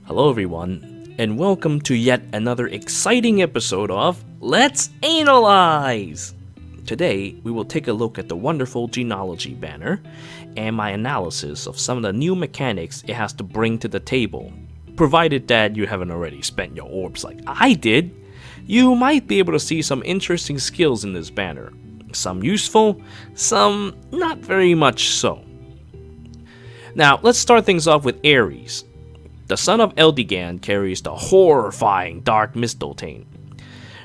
Hello everyone, and welcome to yet another exciting episode of Let's Analyze! Today, we will take a look at the wonderful Genealogy banner, and my analysis of some of the new mechanics it has to bring to the table. Provided that you haven't already spent your orbs like I did, you might be able to see some interesting skills in this banner. Some useful, some not very much so. Now, let's start things off with Ares. The son of Eldigan carries the horrifying Dark Mystletainn.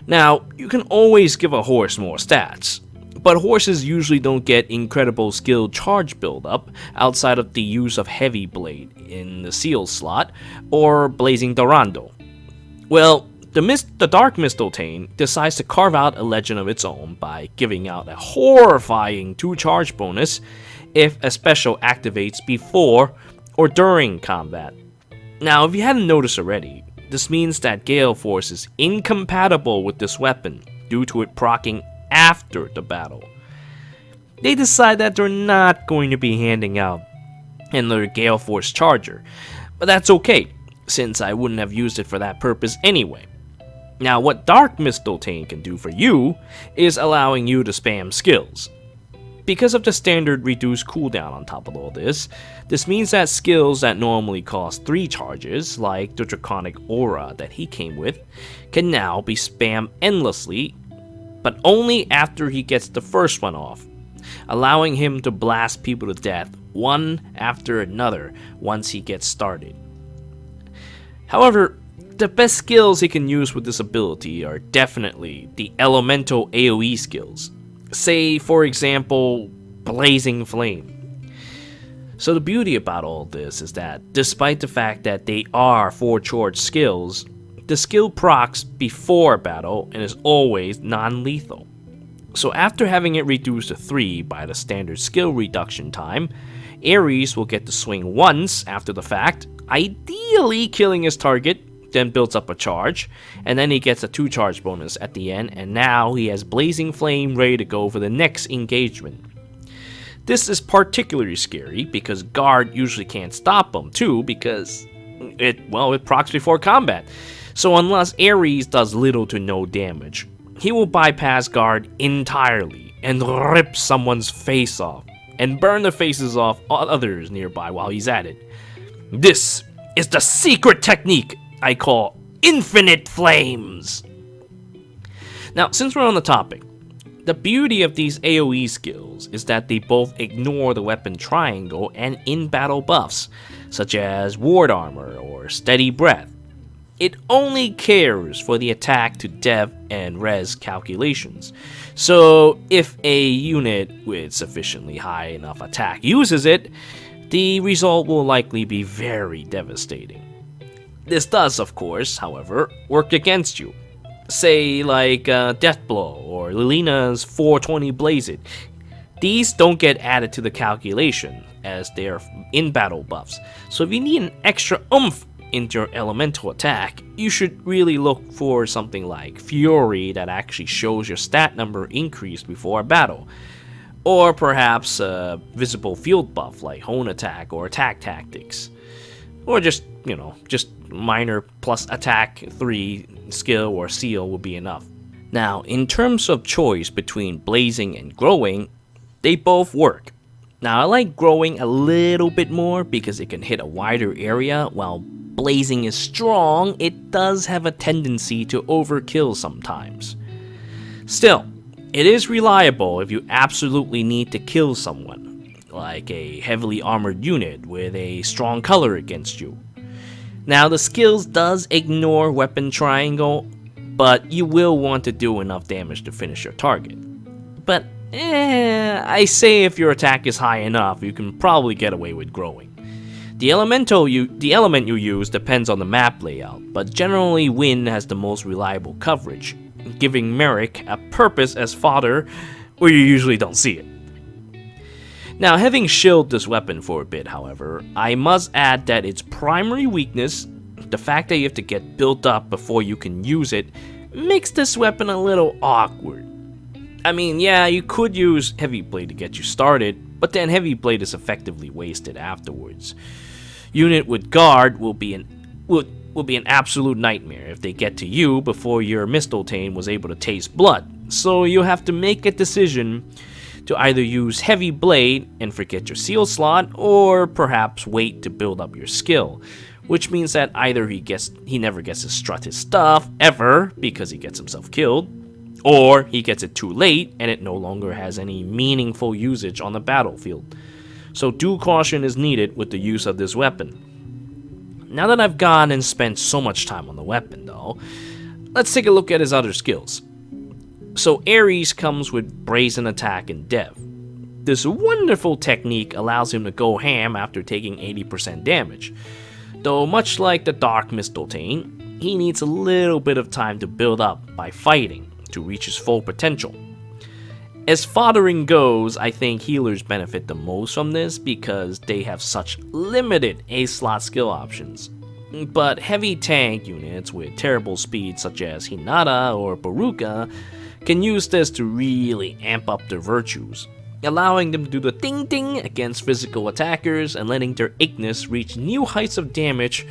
Now, you can always give a horse more stats, but horses usually don't get incredible skill charge buildup outside of the use of Heavy Blade in the Seal slot or Blazing Durando. Well, the Dark Mystletainn decides to carve out a legend of its own by giving out a horrifying 2 charge bonus if a special activates before or during combat. Now, if you hadn't noticed already, this means that Gale Force is incompatible with this weapon due to it proccing after the battle. They decide that they're not going to be handing out another Gale Force charger, but that's okay, since I wouldn't have used it for that purpose anyway. Now, what Dark Mystletainn can do for you is allowing you to spam skills. Because of the standard reduced cooldown on top of all this means that skills that normally cost 3 charges, like the Draconic Aura that he came with, can now be spammed endlessly, but only after he gets the first one off, allowing him to blast people to death one after another once he gets started. However, the best skills he can use with this ability are definitely the elemental AoE skills. Say, for example, Blazing Flame. So the beauty about all this is that, despite the fact that they are 4 charge skills, the skill procs before battle and is always non-lethal. So after having it reduced to 3 by the standard skill reduction time, Ares will get to swing once after the fact, ideally killing his target, then builds up a charge, and then he gets a 2 charge bonus at the end, and now he has Blazing Flame ready to go for the next engagement. This is particularly scary because Guard usually can't stop him too because it procs before combat. So unless Ares does little to no damage, he will bypass Guard entirely and rip someone's face off and burn the faces off others nearby while he's at it. This is the secret technique I call Infinite Flames. Now, since we're on the topic, the beauty of these AoE skills is that they both ignore the weapon triangle and in-battle buffs, such as Ward Armor or Steady Breath. It only cares for the attack to dev and res calculations. So, if a unit with sufficiently high enough attack uses it, the result will likely be very devastating. This does, of course, however, work against you. Say like Deathblow or Lene's 420 Blazed. These don't get added to the calculation as they are in-battle buffs. So if you need an extra oomph into your elemental attack, you should really look for something like Fury that actually shows your stat number increased before a battle. Or perhaps a visible field buff like Hone Attack or Attack Tactics. Or just minor plus attack 3 skill or seal will be enough. Now, in terms of choice between blazing and growing, they both work. Now, I like growing a little bit more because it can hit a wider area, while blazing is strong, it does have a tendency to overkill sometimes. Still, it is reliable if you absolutely need to kill someone, like a heavily armored unit with a strong color against you. Now, the skills does ignore weapon triangle, but you will want to do enough damage to finish your target. But, I say if your attack is high enough, you can probably get away with growing. The element you use depends on the map layout, but generally Wind has the most reliable coverage, giving Merrick a purpose as fodder where you usually don't see it. Now, having shielded this weapon for a bit, however, I must add that its primary weakness, the fact that you have to get built up before you can use it, makes this weapon a little awkward. I mean, yeah, you could use Heavy Blade to get you started, but then Heavy Blade is effectively wasted afterwards. Unit with Guard will be an would be an absolute nightmare if they get to you before your Mystletainn was able to taste blood. So you have to make a decision to either use Heavy Blade and forget your seal slot, or perhaps wait to build up your skill. Which means that either he never gets to strut his stuff ever because he gets himself killed, or he gets it too late and it no longer has any meaningful usage on the battlefield. So due caution is needed with the use of this weapon. Now that I've gone and spent so much time on the weapon though, let's take a look at his other skills. So Ares comes with Brazen Attack and Dev. This wonderful technique allows him to go ham after taking 80% damage. Though much like the Dark Mystletainn, he needs a little bit of time to build up by fighting to reach his full potential. As foddering goes, I think healers benefit the most from this because they have such limited A-slot skill options. But heavy tank units with terrible speed such as Hinata or Baruka can use this to really amp up their virtues, allowing them to do the ding-ding against physical attackers and letting their Ignis reach new heights of damage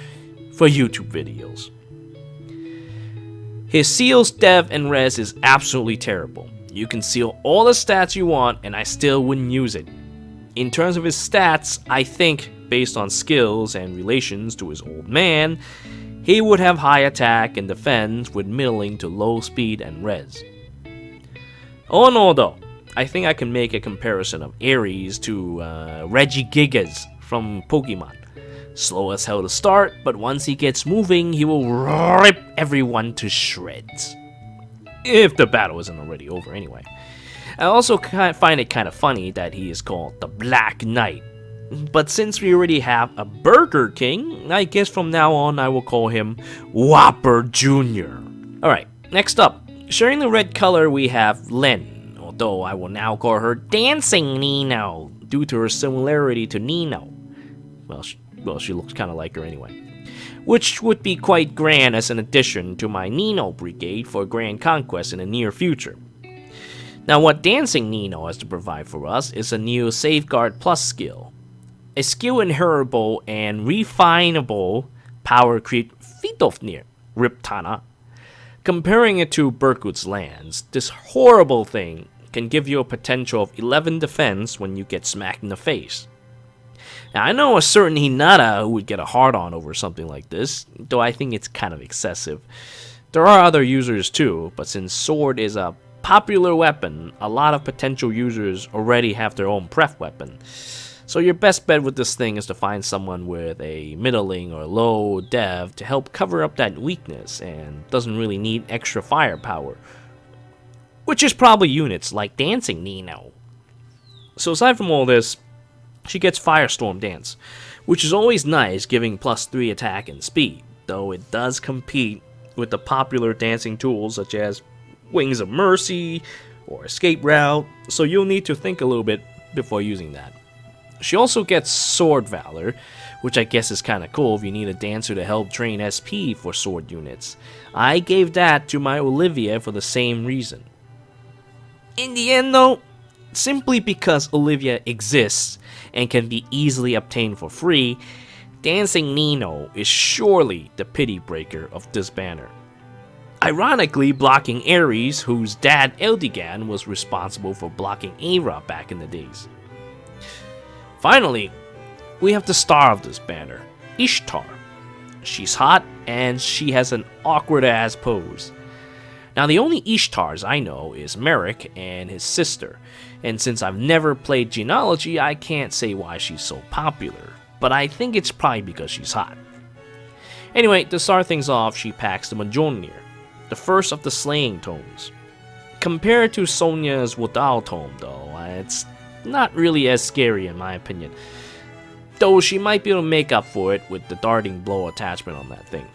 for YouTube videos. His seals, dev, and res is absolutely terrible. You can seal all the stats you want and I still wouldn't use it. In terms of his stats, I think, based on skills and relations to his old man, he would have high attack and defense with middling to low speed and res. All in all though, I think I can make a comparison of Ares to Regigigas from Pokemon. Slow as hell to start, but once he gets moving, he will rip everyone to shreds. If the battle isn't already over anyway. I also find it kind of funny that he is called the Black Knight. But since we already have a Burger King, I guess from now on I will call him Whopper Jr. Alright, next up. Sharing the red color we have Lene, although I will now call her Dancing Nino due to her similarity to Nino. Well, she looks kind of like her anyway. Which would be quite grand as an addition to my Nino brigade for Grand Conquest in the near future. Now what Dancing Nino has to provide for us is a new Safeguard Plus skill. A skill inheritable and refinable power creep Fitofnir, Riptana. Comparing it to Berkut's lands, this horrible thing can give you a potential of 11 defense when you get smacked in the face. Now I know a certain Hinata who would get a hard-on over something like this, though I think it's kind of excessive. There are other users too, but since sword is a popular weapon, a lot of potential users already have their own pref weapon. So your best bet with this thing is to find someone with a middling or low dev to help cover up that weakness and doesn't really need extra firepower. Which is probably units like Dancing Nino. So aside from all this, she gets Firestorm Dance, which is always nice, giving +3 attack and speed, though it does compete with the popular dancing tools such as Wings of Mercy or Escape Route, so you'll need to think a little bit before using that. She also gets Sword Valor, which I guess is kinda cool if you need a dancer to help train SP for sword units. I gave that to my Olivia for the same reason. In the end though, simply because Olivia exists and can be easily obtained for free, Dancing Nino is surely the pity breaker of this banner. Ironically blocking Ares, whose dad Eldigan was responsible for blocking Aira back in the days. Finally, we have the star of this banner, Ishtar. She's hot and she has an awkward ass pose. Now the only Ishtars I know is Merrick and his sister, and since I've never played Genealogy, I can't say why she's so popular, but I think it's probably because she's hot. Anyway, to start things off, she packs the Mjolnir, the first of the slaying tomes. Compared to Sonya's Wadal tome though, it's not really as scary in my opinion, though she might be able to make up for it with the darting blow attachment on that thing.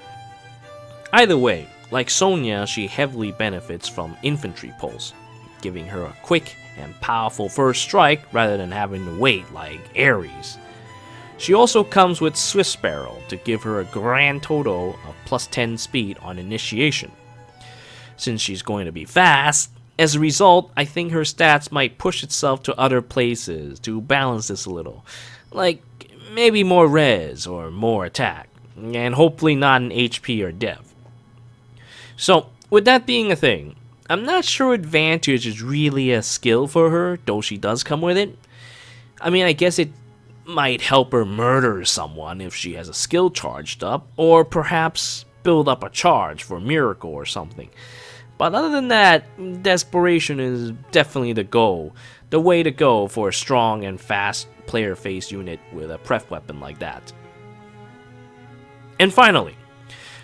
Either way, like Sonya, she heavily benefits from infantry pulse, giving her a quick and powerful first strike rather than having to wait like Ares. She also comes with Swift Sparrow to give her a grand total of +10 speed on initiation. Since she's going to be fast, as a result, I think her stats might push itself to other places to balance this a little, like maybe more res or more attack, and hopefully not in HP or Dev. So, with that being a thing, I'm not sure Advantage is really a skill for her, though she does come with it. I mean, I guess it might help her murder someone if she has a skill charged up, or perhaps build up a charge for a miracle or something. But other than that, Desperation is definitely the way to go for a strong and fast player face unit with a pref weapon like that. And finally,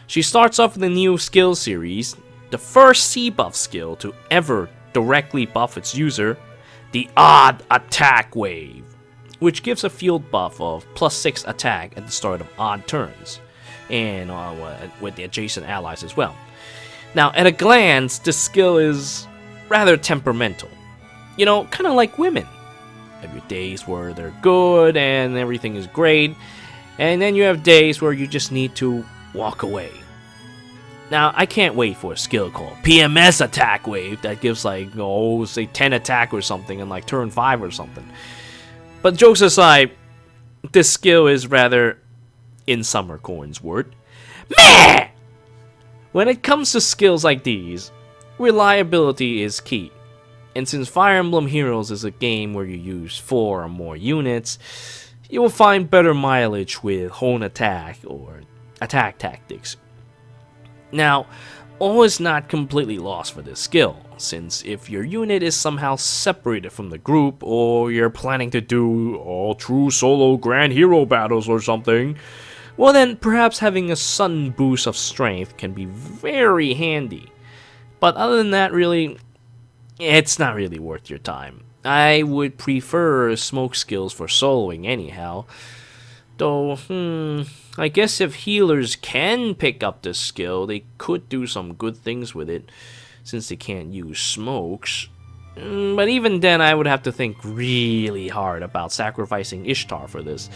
she starts off with a new skill series, the first C-buff skill to ever directly buff its user, the Odd Atk Wave, which gives a field buff of +6 attack at the start of odd turns, and with the adjacent allies as well. Now, at a glance, this skill is rather temperamental. You know, kind of like women. You have your days where they're good and everything is great, and then you have days where you just need to walk away. Now, I can't wait for a skill called PMS Atk Wave that gives like, say 10 attack or something in like turn 5 or something. But jokes aside, this skill is rather, in Summercorn's word, meh! When it comes to skills like these, reliability is key. And since Fire Emblem Heroes is a game where you use 4 or more units, you will find better mileage with Hone Attack or attack tactics. Now, all is not completely lost for this skill, since if your unit is somehow separated from the group, or you're planning to do all true solo grand hero battles or something, well then perhaps having a sudden boost of strength can be very handy. But other than that, really, it's not really worth your time. I would prefer smoke skills for soloing anyhow. Though, I guess if healers can pick up this skill, they could do some good things with it, since they can't use smokes. But even then, I would have to think really hard about sacrificing Ishtar for this.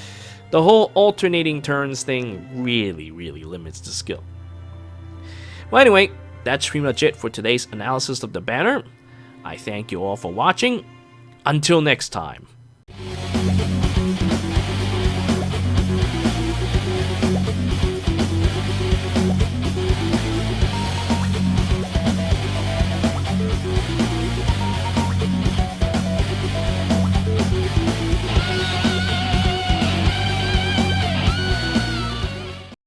The whole alternating turns thing really limits the skill. Well, anyway, that's pretty much it for today's analysis of the banner. I thank you all for watching. Until next time.